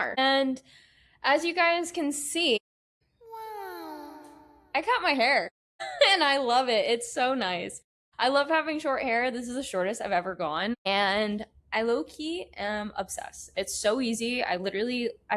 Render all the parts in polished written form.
are. And as you guys can see, I cut my hair and I love it. It's so nice. I love having short hair. This is the shortest I've ever gone. And I low-key am obsessed. It's so easy. I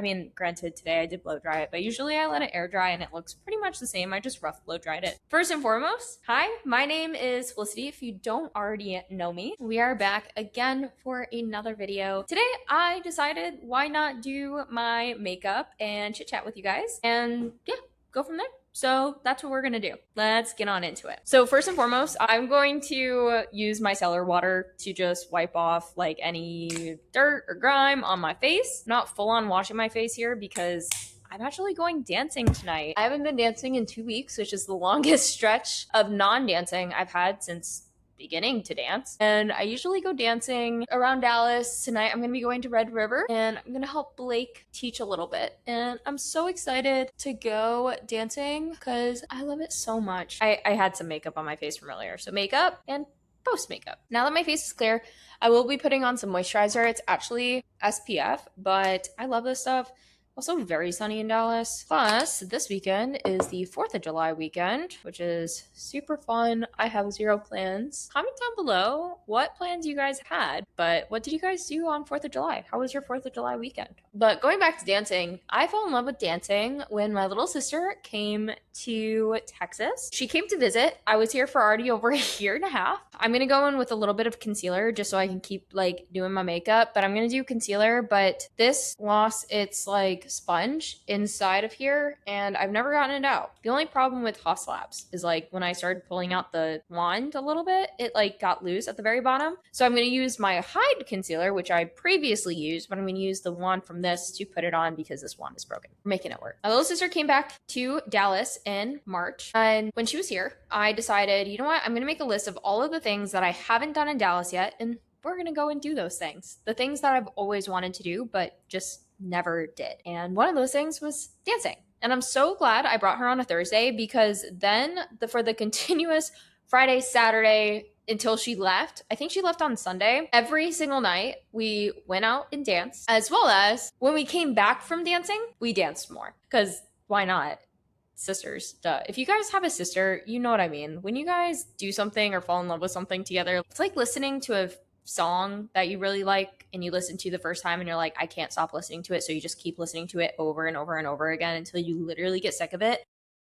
mean, granted, today I did blow dry it, but usually I let it air dry and it looks pretty much the same. I just rough blow dried it. First and foremost, hi, my name is Felicity. If you don't already know me, we are back again for another video. Today, I decided why not do my makeup and chit chat with you guys and yeah, go from there. So that's what we're gonna do. Let's get on into it. So first and foremost, I'm going to use micellar water to just wipe off like any dirt or grime on my face. Not full on washing my face here because I'm actually going dancing tonight. I haven't been dancing in 2 weeks, which is the longest stretch of non-dancing I've had since beginning to dance. And I usually go dancing around Dallas. Tonight I'm gonna be going to Red River and I'm gonna help Blake teach a little bit. And I'm so excited to go dancing because I love it so much. I had some makeup on my face from earlier. So makeup and post makeup. Now that my face is clear, I will be putting on some moisturizer. It's actually SPF, but I love this stuff. Also very sunny in Dallas. Plus, this weekend is the 4th of July weekend, which is super fun. I have zero plans. Comment down below what plans you guys had, but what did you guys do on 4th of July? How was your 4th of July weekend? But going back to dancing, I fell in love with dancing when my little sister came to Texas. She came to visit. I was here for already over a year and a half. I'm gonna go in with a little bit of concealer just so I can keep like doing my makeup, but I'm gonna do concealer, but this lost its like sponge inside of here and I've never gotten it out. The only problem with Haas Labs is like when I started pulling out the wand a little bit, it like got loose at the very bottom. So I'm going to use my Hide concealer, which I previously used, but I'm going to use the wand from this to put it on because this wand is broken. We're making it work. My little sister came back to Dallas in March, and when she was here, I decided, you know what, I'm going to make a list of all of the things that I haven't done in Dallas yet, and we're going to go and do those things. The things that I've always wanted to do, but just never did. And one of those things was dancing. And I'm so glad I brought her on a Thursday because then for the continuous Friday, Saturday until she left, I think she left on Sunday, every single night we went out and danced, as well as when we came back from dancing, we danced more because why not? Sisters, duh. If you guys have a sister, you know what I mean. When you guys do something or fall in love with something together, it's like listening to a song that you really like and you listen to the first time and you're like, I can't stop listening to it. So you just keep listening to it over and over and over again until you literally get sick of it.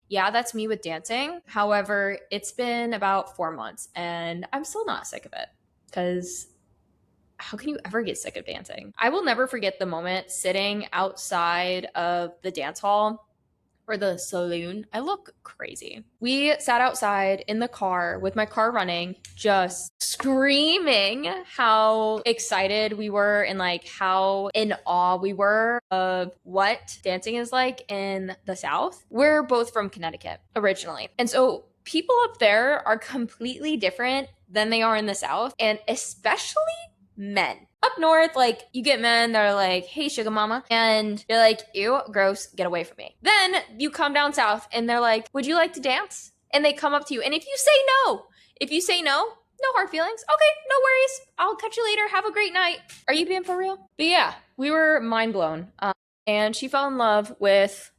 Yeah, that's me with dancing. However, it's been about 4 months and I'm still not sick of it because how can you ever get sick of dancing? I will never forget the moment sitting outside of the dance hall or the saloon. I look crazy. We sat outside in the car with my car running, just screaming how excited we were and like how in awe we were of what dancing is like in the South. We're both from Connecticut originally. And so people up there are completely different than they are in the South, and especially men. Up north, like you get men that are like, hey, sugar mama. And you're like, ew, gross, get away from me. Then you come down south and they're like, would you like to dance? And they come up to you. And if you say no, no hard feelings. Okay, no worries. I'll catch you later. Have a great night. Are you being for real? But yeah, we were mind blown. And she fell in love with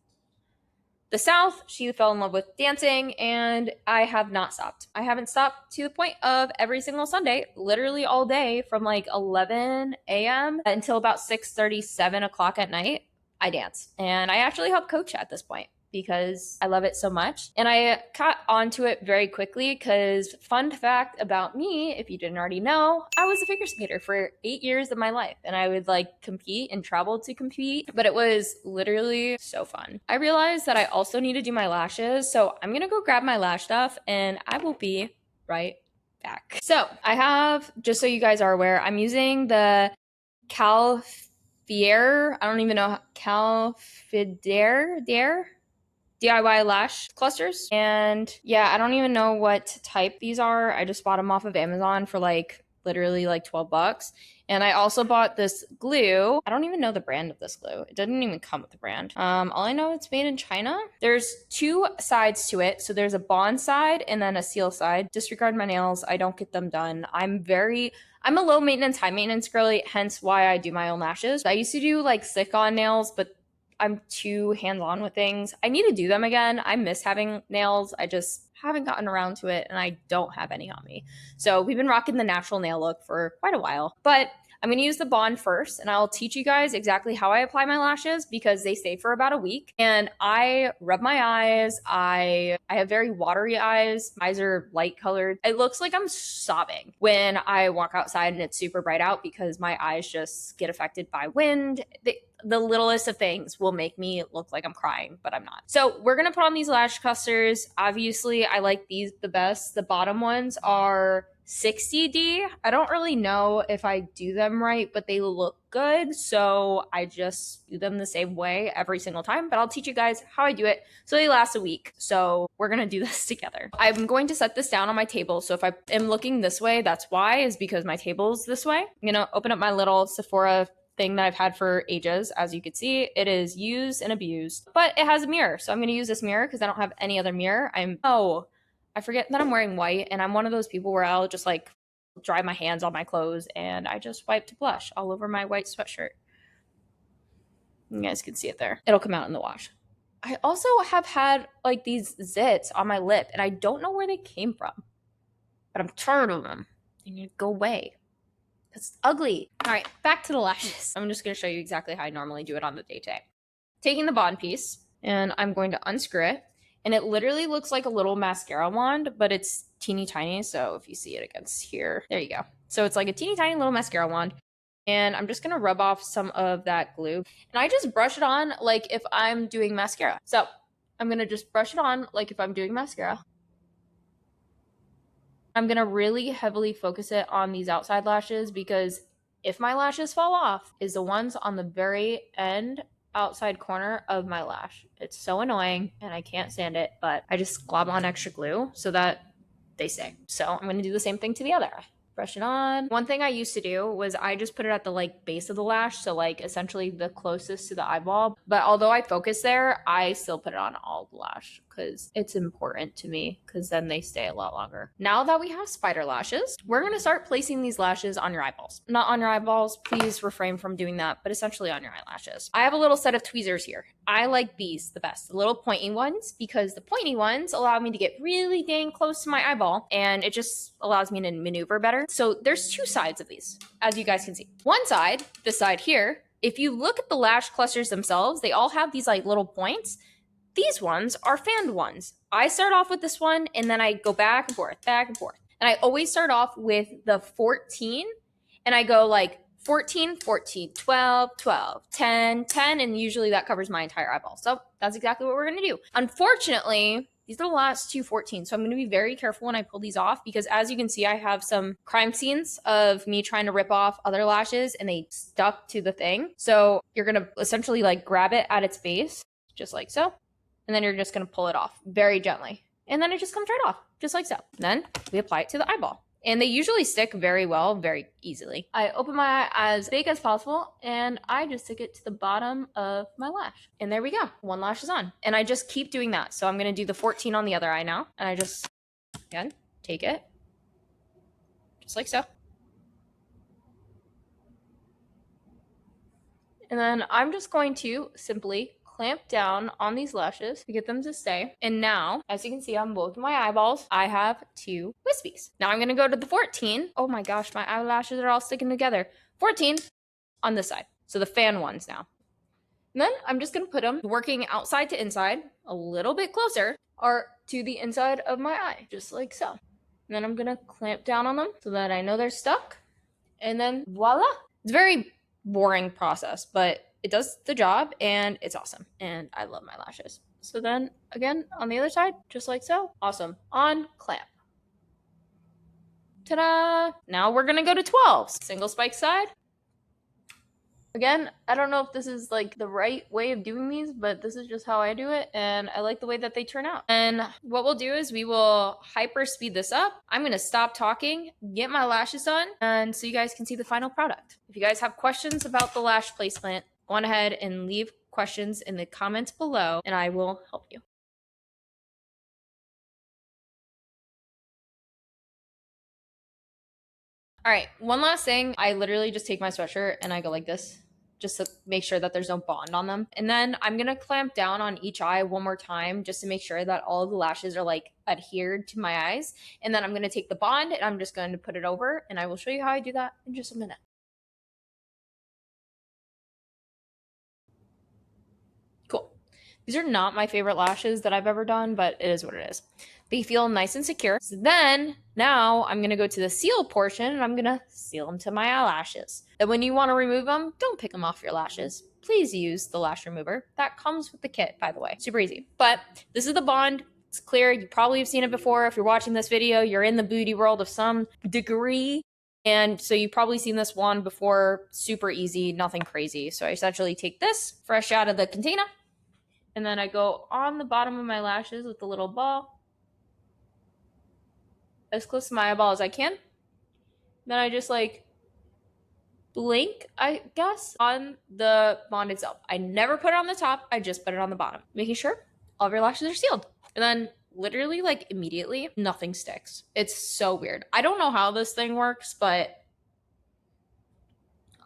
the South. She fell in love with dancing, and I have not stopped. I haven't stopped to the point of every single Sunday, literally all day from like 11 a.m. until about 6:30, 7 o'clock at night, I dance. And I actually help coach at this point because I love it so much. And I caught onto it very quickly because fun fact about me, if you didn't already know, I was a figure skater for 8 years of my life. And I would like compete and travel to compete, but it was literally so fun. I realized that I also need to do my lashes. So I'm gonna go grab my lash stuff and I will be right back. So I have, just so you guys are aware, I'm using the Calfier, I don't even know, Calfidere, DIY lash clusters. And yeah, I don't even know what type these are. I just bought them off of Amazon for like literally like 12 bucks. And I also bought this glue. I don't even know the brand of this glue. It didn't even come with the brand. All I know it's made in China. There's two sides to it. So there's a bond side and then a seal side. Disregard my nails. I don't get them done. I'm a low maintenance, high maintenance girly, hence why I do my own lashes. I used to do like stick on nails, but I'm too hands-on with things. I need to do them again. I miss having nails. I just haven't gotten around to it and I don't have any on me. So we've been rocking the natural nail look for quite a while. But I'm going to use the bond first and I'll teach you guys exactly how I apply my lashes because they stay for about a week. And I rub my eyes. I have very watery eyes. My eyes are light colored. It looks like I'm sobbing when I walk outside and it's super bright out because my eyes just get affected by wind. The littlest of things will make me look like I'm crying, but I'm not. So we're going to put on these lash clusters. Obviously, I like these the best. The bottom ones are 60D. I don't really know if I do them right, but they look good. So I just do them the same way every single time, but I'll teach you guys how I do it so they last a week. So we're going to do this together. I'm going to set this down on my table. So if I am looking this way, that's why, is because my table's this way. I'm going to open up my little Sephora thing that I've had for ages. As you can see, it is used and abused, but it has a mirror. So I'm going to use this mirror because I don't have any other mirror. I forget that I'm wearing white and I'm one of those people where I'll just like dry my hands on my clothes and I just wipe to blush all over my white sweatshirt. You guys can see it there. It'll come out in the wash. I also have had like these zits on my lip and I don't know where they came from, but I'm tired of them. They need to go away. It's ugly. All right, back to the lashes. I'm just going to show you exactly how I normally do it on the day-to-day. Taking the bond piece, and I'm going to unscrew it. And it literally looks like a little mascara wand, but it's teeny tiny. So if you see it against here, there you go. So it's like a teeny tiny little mascara wand. And I'm just going to rub off some of that glue. And I just brush it on like if I'm doing mascara. So I'm going to just brush it on like if I'm doing mascara. I'm going to really heavily focus it on these outside lashes because if my lashes fall off is the ones on the very end outside corner of my lash. It's so annoying and I can't stand it, but I just glob on extra glue so that they stay. So I'm going to do the same thing to the other eye. Brush it on. One thing I used to do was I just put it at the like base of the lash, so like essentially the closest to the eyeball. But although I focus there, I still put it on all the lash because it's important to me because then they stay a lot longer. Now that we have spider lashes, we're going to start placing these lashes on your eyeballs. Not on your eyeballs, please refrain from doing that, but essentially on your eyelashes. I have a little set of tweezers here. I like these the best, the little pointy ones, because the pointy ones allow me to get really dang close to my eyeball and it just allows me to maneuver better. So there's two sides of these, as you guys can see. One side, this side here, if you look at the lash clusters themselves, they all have these like little points. These ones are fanned ones. I start off with this one and then I go back and forth, back and forth. And I always start off with the 14 and I go like 14, 14, 12, 12, 10, 10, and usually that covers my entire eyeball. So that's exactly what we're going to do. Unfortunately, these are the last two 14, so I'm going to be very careful when I pull these off because as you can see, I have some crime scenes of me trying to rip off other lashes and they stuck to the thing. So you're going to essentially like grab it at its base, just like so, and then you're just going to pull it off very gently. And then it just comes right off, just like so. Then we apply it to the eyeball. And they usually stick very well, very easily. I open my eye as big as possible and I just stick it to the bottom of my lash. And there we go. One lash is on. And I just keep doing that. So I'm going to do the 14 on the other eye now. And I just, again, take it. Just like so. And then I'm just going to simply clamp down on these lashes to get them to stay. And now, as you can see on both of my eyeballs, I have two wispies. Now I'm going to go to the 14. Oh my gosh, my eyelashes are all sticking together. 14 on this side. So the fan ones now. And then I'm just going to put them working outside to inside, a little bit closer, or to the inside of my eye, just like so. And then I'm going to clamp down on them so that I know they're stuck. And then voila. It's a very boring process, but it does the job and it's awesome. And I love my lashes. So then again, on the other side, just like so. Awesome. On clamp. Ta-da! Now we're going to go to 12s. Single spike side. Again, I don't know if this is like the right way of doing these, but this is just how I do it, and I like the way that they turn out. And what we'll do is we will hyper speed this up. I'm gonna stop talking, get my lashes done, and so you guys can see the final product. If you guys have questions about the lash placement, go on ahead and leave questions in the comments below, and I will help you. All right, one last thing. I literally just take my sweatshirt and I go like this just to make sure that there's no bond on them. And then I'm gonna clamp down on each eye one more time just to make sure that all of the lashes are like adhered to my eyes. And then I'm gonna take the bond and I'm just going to put it over, and I will show you how I do that in just a minute. Cool. These are not my favorite lashes that I've ever done, but it is what it is. They feel nice and secure. So then, now I'm gonna go to the seal portion and I'm gonna seal them to my eyelashes. And when you wanna remove them, don't pick them off your lashes. Please use the lash remover. That comes with the kit, by the way. Super easy. But this is the bond. It's clear. You probably have seen it before. If you're watching this video, you're in the beauty world of some degree. And so you've probably seen this wand before. Super easy, nothing crazy. So I essentially take this fresh out of the container, and then I go on the bottom of my lashes with the little ball, as close to my eyeball as I can. Then I just like blink, I guess, on the bond itself. I never put it on the top, I just put it on the bottom, making sure all of your lashes are sealed. And then literally, like immediately, nothing sticks. It's so weird. I don't know how this thing works, but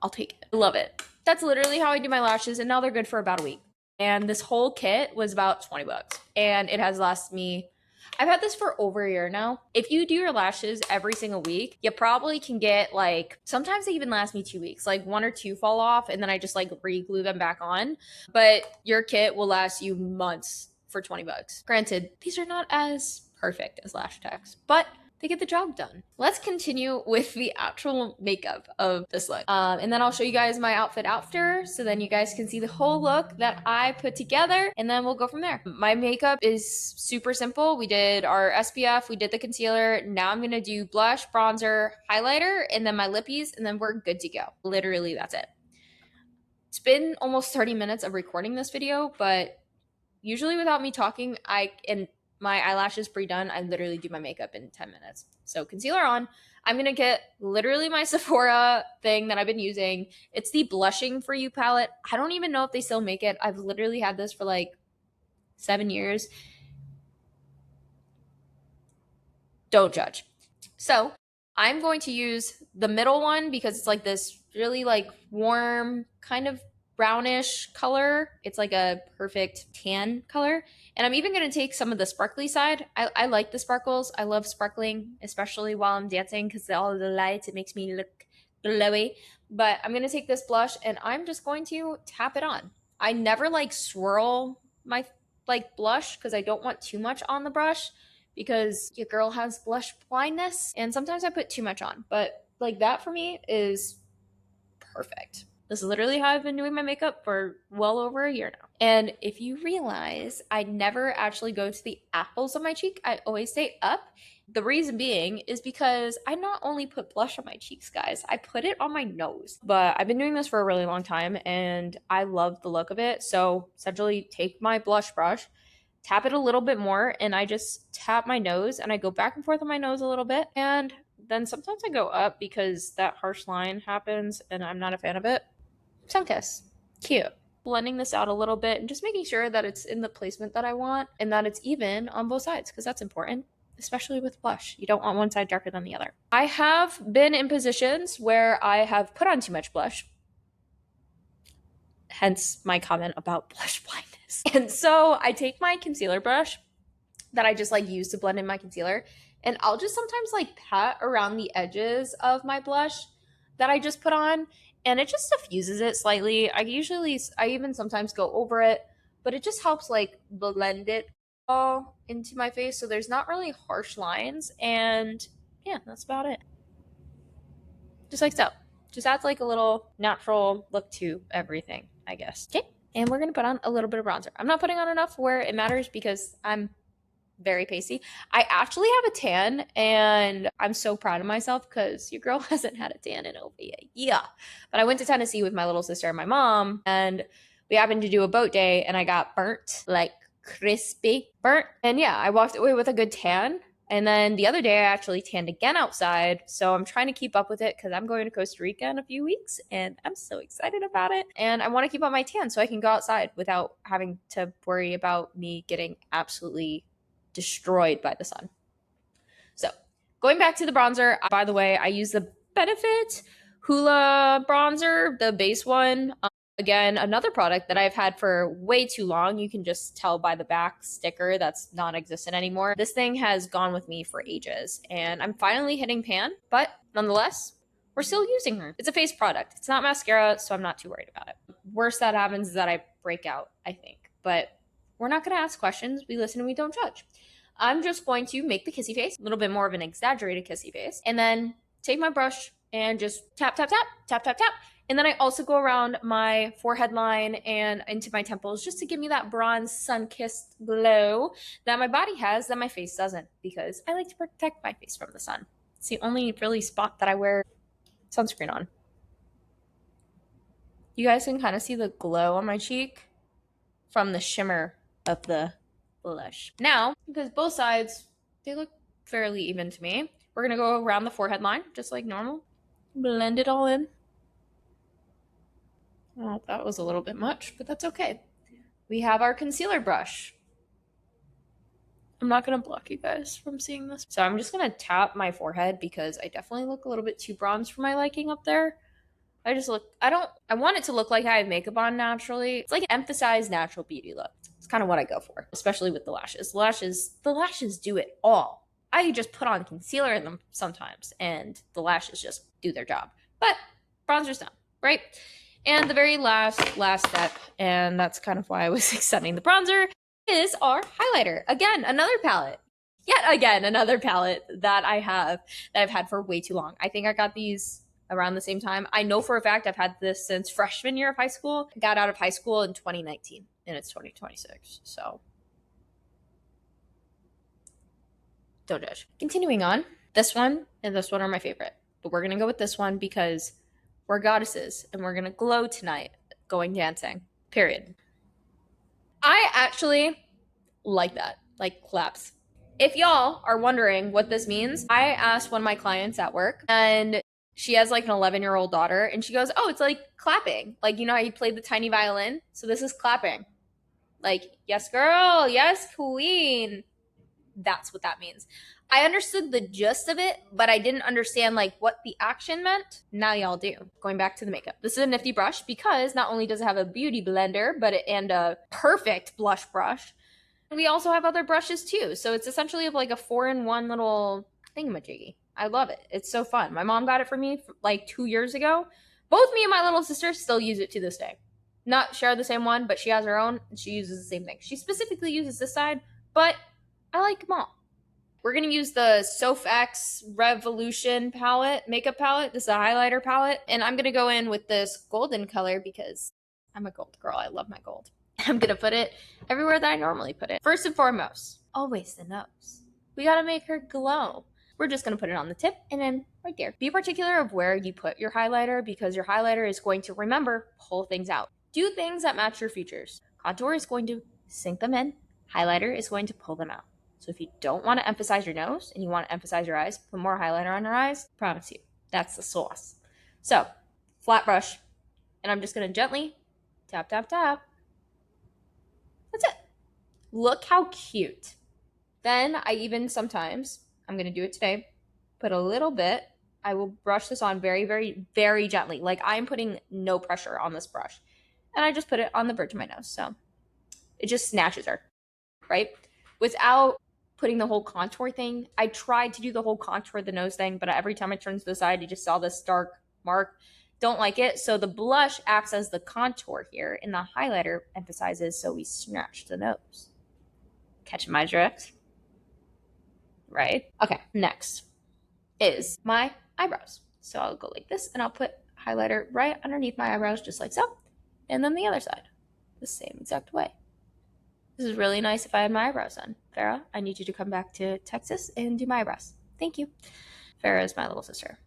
I'll take it. I love it. That's literally how I do my lashes, and now they're good for about a week. And this whole kit was about 20 bucks, and it has lasted me, I've had this for over a year now. If you do your lashes every single week, you probably can get like, sometimes they even last me 2 weeks, like one or two fall off and then I just like re-glue them back on. But your kit will last you months for 20 bucks. Granted, these are not as perfect as Lash Techs, but they get the job done. Let's continue with the actual makeup of this look. And then I'll show you guys my outfit after, so then you guys can see the whole look that I put together, and then we'll go from there. My makeup is super simple. We did our SPF, we did the concealer. Now I'm gonna do blush, bronzer, highlighter, and then my lippies, and then we're good to go. Literally, that's it. It's been almost 30 minutes of recording this video, but usually without me talking, and my eyelashes pre-done, I literally do my makeup in 10 minutes. So concealer on. I'm gonna get literally my Sephora thing that I've been using. It's the Blushing For You palette. I don't even know if they still make it. I've literally had this for like 7 years. Don't judge. So I'm going to use the middle one because it's like this really like warm kind of brownish color. It's like a perfect tan color. And I'm even going to take some of the sparkly side. I like the sparkles. I love sparkling, especially while I'm dancing because all of the lights, it makes me look glowy. But I'm going to take this blush and I'm just going to tap it on. I never like swirl my like blush because I don't want too much on the brush because your girl has blush blindness and sometimes I put too much on. But like that for me is perfect. This is literally how I've been doing my makeup for well over a year now. And if you realize, I never actually go to the apples of my cheek. I always stay up. The reason being is because I not only put blush on my cheeks, guys, I put it on my nose. But I've been doing this for a really long time and I love the look of it. So essentially take my blush brush, tap it a little bit more, and I just tap my nose and I go back and forth on my nose a little bit. And then sometimes I go up because that harsh line happens and I'm not a fan of it. Sun kiss. Cute. Blending this out a little bit and just making sure that it's in the placement that I want and that it's even on both sides because that's important, especially with blush. You don't want one side darker than the other. I have been in positions where I have put on too much blush, hence my comment about blush blindness. And so I take my concealer brush that I just like use to blend in my concealer, and I'll just sometimes like pat around the edges of my blush that I just put on, and it just diffuses it slightly. I even sometimes go over it, but it just helps like blend it all into my face so there's not really harsh lines. And yeah, that's about it. Just like so. Just adds like a little natural look to everything, I guess. Okay, and we're gonna put on a little bit of bronzer. I'm not putting on enough where it matters because I'm very pasty. I actually have a tan, and I'm so proud of myself because your girl hasn't had a tan in over a year. But I went to Tennessee with my little sister and my mom, and we happened to do a boat day, and I got burnt, like crispy burnt. And yeah, I walked away with a good tan. And then the other day, I actually tanned again outside. So I'm trying to keep up with it because I'm going to Costa Rica in a few weeks and I'm so excited about it. And I want to keep up my tan so I can go outside without having to worry about me getting absolutely destroyed by the sun. So going back to the bronzer, by the way, I use the Benefit Hoola bronzer, the base one. Again, another product that I've had for way too long. You can just tell by the back sticker that's non-existent anymore. This thing has gone with me for ages, and I'm finally hitting pan, but nonetheless, we're still using her. It's a face product. It's not mascara, so I'm not too worried about it. Worst that happens is that I break out, I think. But we're not going to ask questions. We listen and we don't judge. I'm just going to make the kissy face, a little bit more of an exaggerated kissy face, and then take my brush and just tap, tap, tap, tap, tap, tap. And then I also go around my forehead line and into my temples just to give me that bronze sun-kissed glow that my body has that my face doesn't, because I like to protect my face from the sun. It's the only really spot that I wear sunscreen on. You guys can kind of see the glow on my cheek from the shimmer of the blush. Now, because both sides, they look fairly even to me, we're going to go around the forehead line just like normal. Blend it all in. Well, that was a little bit much, but that's okay. We have our concealer brush. I'm not going to block you guys from seeing this. So I'm just going to tap my forehead because I definitely look a little bit too bronzed for my liking up there. I want it to look like I have makeup on naturally. It's like an emphasized natural beauty look. It's kind of what I go for, especially with the lashes. The lashes do it all. I just put on concealer in them sometimes and the lashes just do their job. But bronzer's done, right? And the very last step, and that's kind of why I was extending the bronzer, is our highlighter. Again, another palette. Yet again, another palette that I've had for way too long. I think I got these around the same time. I know for a fact I've had this since freshman year of high school. Got out of high school in 2019, and it's 2026, so don't judge. Continuing on, this one and this one are my favorite, but we're gonna go with this one because we're goddesses and we're gonna glow tonight going dancing, period. I actually like that, like claps. If y'all are wondering what this means, I asked one of my clients at work, and she has like an 11-year-old daughter, and she goes, oh, it's like clapping. Like, you know how you played the tiny violin? So this is clapping. Like, yes, girl, yes, queen. That's what that means. I understood the gist of it, but I didn't understand like what the action meant. Now y'all do. Going back to the makeup. This is a nifty brush because not only does it have a beauty blender, and a perfect blush brush, we also have other brushes too. So it's essentially like a 4-in-1 little thingamajiggy. I love it. It's so fun. My mom got it for me like 2 years ago. Both me and my little sister still use it to this day. Not share the same one, but she has her own and she uses the same thing. She specifically uses this side, but I like them all. We're going to use the SoFX Revolution palette, makeup palette. This is a highlighter palette. And I'm going to go in with this golden color because I'm a gold girl. I love my gold. I'm going to put it everywhere that I normally put it. First and foremost, always the nose. We got to make her glow. We're just going to put it on the tip and then right there. Be particular of where you put your highlighter because your highlighter is going to, remember, pull things out. Do things that match your features. Contour is going to sink them in. Highlighter is going to pull them out. So if you don't want to emphasize your nose and you want to emphasize your eyes, put more highlighter on your eyes. Promise you, that's the sauce. So, flat brush. And I'm just going to gently tap, tap, tap. That's it. Look how cute. Then I even sometimes, I'm going to do it today, put a little bit. I will brush this on very, very, very gently. Like I'm putting no pressure on this brush. And I just put it on the bridge of my nose. So it just snatches her, right? Without putting the whole contour thing. I tried to do the whole contour of the nose thing, but every time I turned to the side, you just saw this dark mark. Don't like it. So the blush acts as the contour here, and the highlighter emphasizes, so we snatch the nose. Catching my drift? Right? Okay, next is my eyebrows. So I'll go like this, and I'll put highlighter right underneath my eyebrows, just like so. And then the other side, the same exact way. This is really nice if I had my eyebrows done. Farrah, I need you to come back to Texas and do my eyebrows. Thank you. Farrah is my little sister.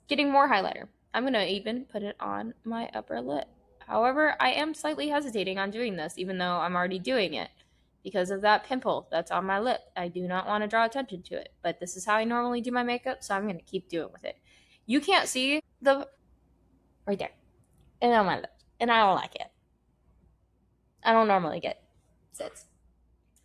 Getting more highlighter. I'm going to even put it on my upper lip. However, I am slightly hesitating on doing this, even though I'm already doing it, because of that pimple that's on my lip. I do not want to draw attention to it, but this is how I normally do my makeup, so I'm going to keep doing with it. You can't see the right there, and on my lip, and I don't like it. I don't normally get sits.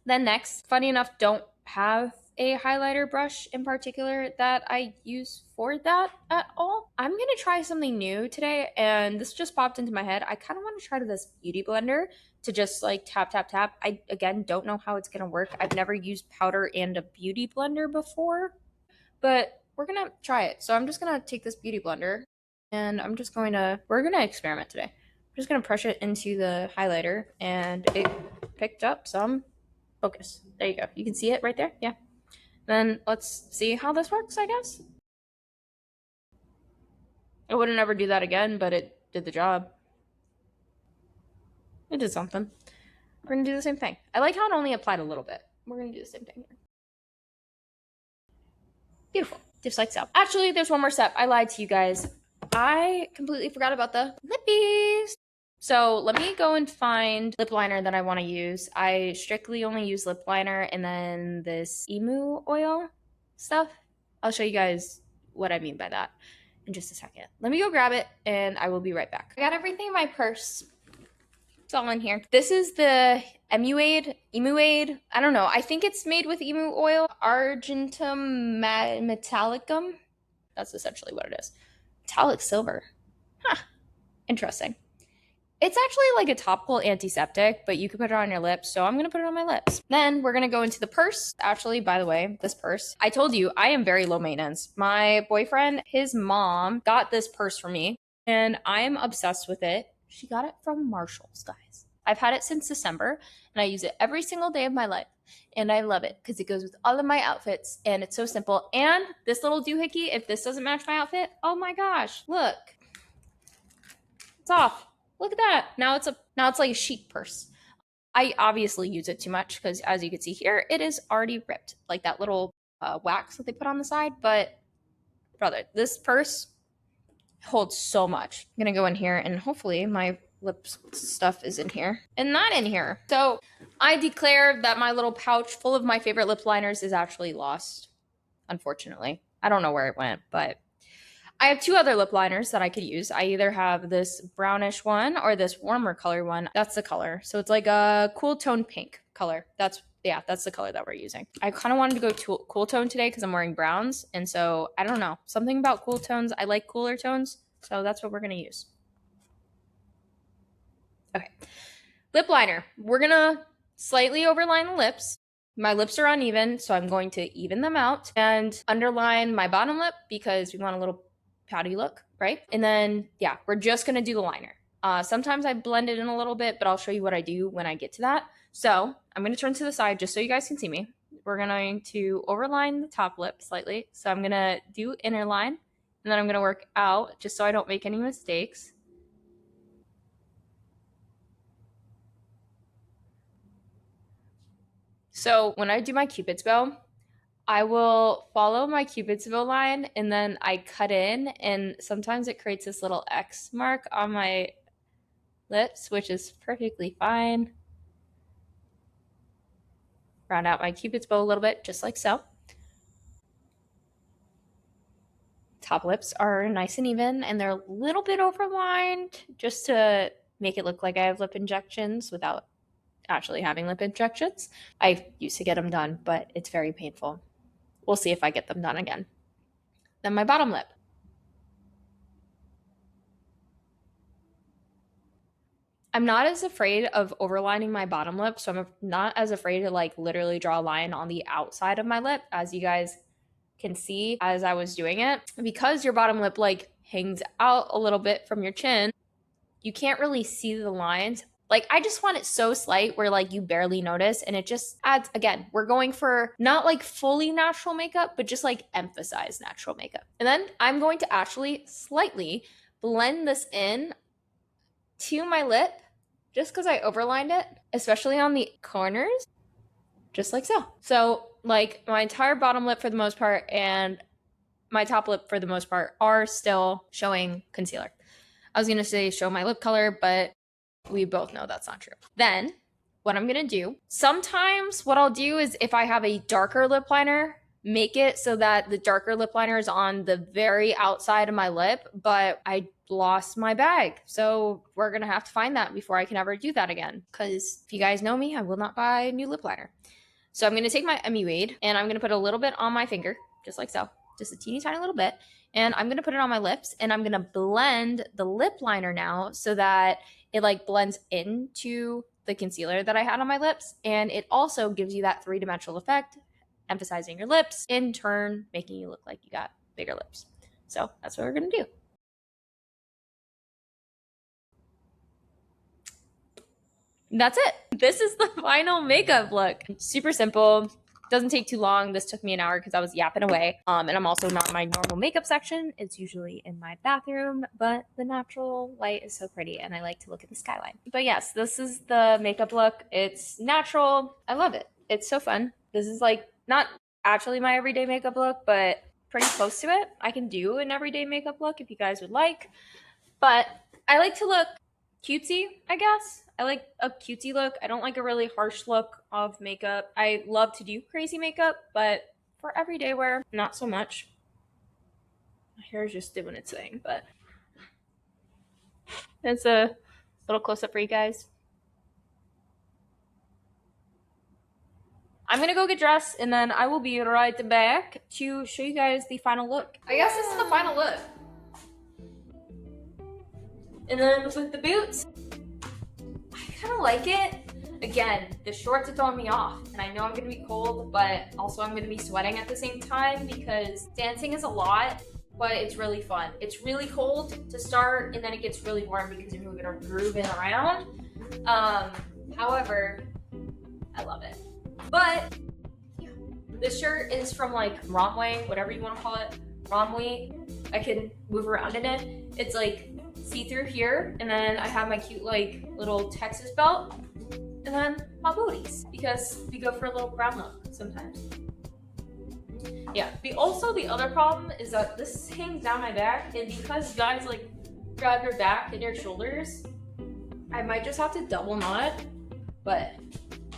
Then next, funny enough, don't have a highlighter brush in particular that I use for that at all. I'm gonna try something new today, and this just popped into my head. I kind of want to try this beauty blender to just like tap, tap, tap. I, again, don't know how it's gonna work. I've never used powder and a beauty blender before, but we're gonna try it. So I'm just gonna take this beauty blender, and we're gonna experiment today. I'm just gonna brush it into the highlighter, and it picked up some focus. There you go. You can see it right there. Yeah. Then let's see how this works, I guess. I wouldn't ever do that again, but it did the job. It did something. We're going to do the same thing. I like how it only applied a little bit. We're going to do the same thing here. Beautiful. Just like so. Actually, there's one more step. I lied to you guys. I completely forgot about the lippies. So let me go and find lip liner that I want to use. I strictly only use lip liner and then this emu oil stuff. I'll show you guys what I mean by that in just a second. Let me go grab it and I will be right back. I got everything in my purse. It's all in here. This is the Emuade. I don't know. I think it's made with emu oil. Argentum metallicum. That's essentially what it is. Metallic silver. Huh. Interesting. It's actually like a topical antiseptic, but you can put it on your lips, so I'm going to put it on my lips. Then we're going to go into the purse. Actually, by the way, this purse, I told you, I am very low maintenance. My boyfriend, his mom, got this purse for me, and I am obsessed with it. She got it from Marshall's, guys. I've had it since December, and I use it every single day of my life, and I love it because it goes with all of my outfits, and it's so simple. And this little doohickey, if this doesn't match my outfit, oh my gosh, look. It's off. Look at that. Now it's like a chic purse. I obviously use it too much because as you can see here, it is already ripped. Like that little wax that they put on the side. But brother, this purse holds so much. I'm going to go in here and hopefully my lip stuff is in here and not in here. So I declare that my little pouch full of my favorite lip liners is actually lost, unfortunately. I don't know where it went, but I have two other lip liners that I could use. I either have this brownish one or this warmer color one. That's the color. So it's like a cool tone pink color. That's the color that we're using. I kind of wanted to go to cool tone today because I'm wearing browns. And so I don't know, something about cool tones. I like cooler tones. So that's what we're going to use. Okay. Lip liner. We're going to slightly overline the lips. My lips are uneven, so I'm going to even them out and underline my bottom lip because we want a little pouty look, right? And then, yeah, we're just going to do the liner. Sometimes I blend it in a little bit, but I'll show you what I do when I get to that. So I'm going to turn to the side just so you guys can see me. We're going to overline the top lip slightly. So I'm going to do inner line, and then I'm going to work out just so I don't make any mistakes. So when I do my Cupid's bow, I will follow my Cupid's bow line and then I cut in, and sometimes it creates this little X mark on my lips, which is perfectly fine. Round out my Cupid's bow a little bit, just like so. Top lips are nice and even, and they're a little bit overlined just to make it look like I have lip injections without actually having lip injections. I used to get them done, but it's very painful. We'll see if I get them done again. Then my bottom lip. I'm not as afraid of overlining my bottom lip, so I'm not as afraid to like literally draw a line on the outside of my lip, as you guys can see as I was doing it. Because your bottom lip like hangs out a little bit from your chin, you can't really see the lines. Like I just want it so slight where like you barely notice, and it just adds, again, we're going for not like fully natural makeup, but just like emphasize natural makeup. And then I'm going to actually slightly blend this in to my lip just because I overlined it, especially on the corners, just like so. So like my entire bottom lip for the most part and my top lip for the most part are still showing concealer. I was gonna say show my lip color, but we both know that's not true. Then what I'm gonna do, sometimes what I'll do is if I have a darker lip liner, make it so that the darker lip liner is on the very outside of my lip, but I lost my bag. So we're gonna have to find that before I can ever do that again. Because if you guys know me, I will not buy a new lip liner. So I'm gonna take my MUAid and I'm gonna put a little bit on my finger, just like so, just a teeny tiny little bit. And I'm gonna put it on my lips and I'm gonna blend the lip liner now so that it like blends into the concealer that I had on my lips. And it also gives you that three-dimensional effect, emphasizing your lips, in turn, making you look like you got bigger lips. So that's what we're gonna do. That's it. This is the final makeup look. Super simple. Doesn't take too long. This took me an hour because I was yapping away. And I'm also not in my normal makeup section. It's usually in my bathroom, but the natural light is so pretty and I like to look at the skyline. But yes, this is the makeup look. It's natural. I love it. It's so fun. This is like not actually my everyday makeup look, but pretty close to it. I can do an everyday makeup look if you guys would like, but I like to look cutesy, I guess. I like a cutesy look. I don't like a really harsh look of makeup. I love to do crazy makeup, but for everyday wear, not so much. My hair is just doing its thing, but that's a little close-up for you guys. I'm gonna go get dressed and then I will be right back to show you guys the final look. I guess this is the final look. And then with the boots, I kind of like it. Again, the shorts are throwing me off and I know I'm gonna be cold, but also I'm gonna be sweating at the same time because dancing is a lot, but it's really fun. It's really cold to start and then it gets really warm because you're moving or grooving around. However, I love it. But yeah, this shirt is from like Romway, whatever you want to call it, Romway. I can move around in it. It's like see-through here, and then I have my cute like little Texas belt, and then my booties because we go for a little brown look sometimes. Yeah. The other problem is that this hangs down my back, and because guys like grab your back and your shoulders, I might just have to double knot, but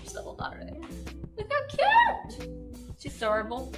just double knotted it. Look how cute! She's adorable.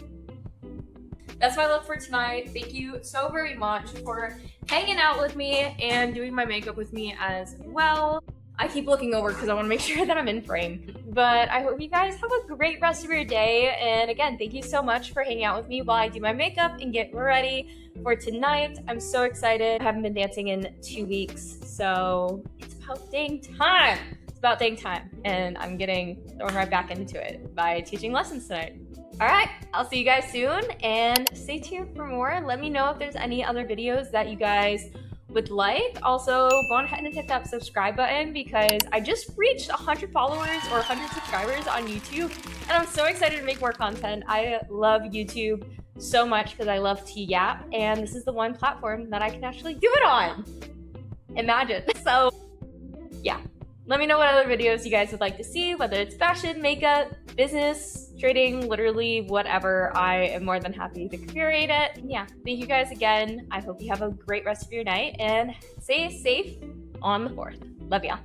That's my look for tonight. Thank you so very much for hanging out with me and doing my makeup with me as well. I keep looking over because I want to make sure that I'm in frame. But I hope you guys have a great rest of your day. And again, thank you so much for hanging out with me while I do my makeup and get ready for tonight. I'm so excited. I haven't been dancing in 2 weeks, so it's about dang time. It's about dang time. And I'm getting thrown right back into it by teaching lessons tonight. All right, I'll see you guys soon and stay tuned for more. Let me know if there's any other videos that you guys would like. Also, go on ahead and hit that subscribe button because I just reached 100 followers or 100 subscribers on YouTube and I'm so excited to make more content. I love YouTube so much because I love to yap and this is the one platform that I can actually do it on. Imagine. So yeah, let me know what other videos you guys would like to see, whether it's fashion, makeup, business, trading, literally whatever. I am more than happy to curate it. And yeah, thank you guys again. I hope you have a great rest of your night and stay safe on the 4th. Love y'all.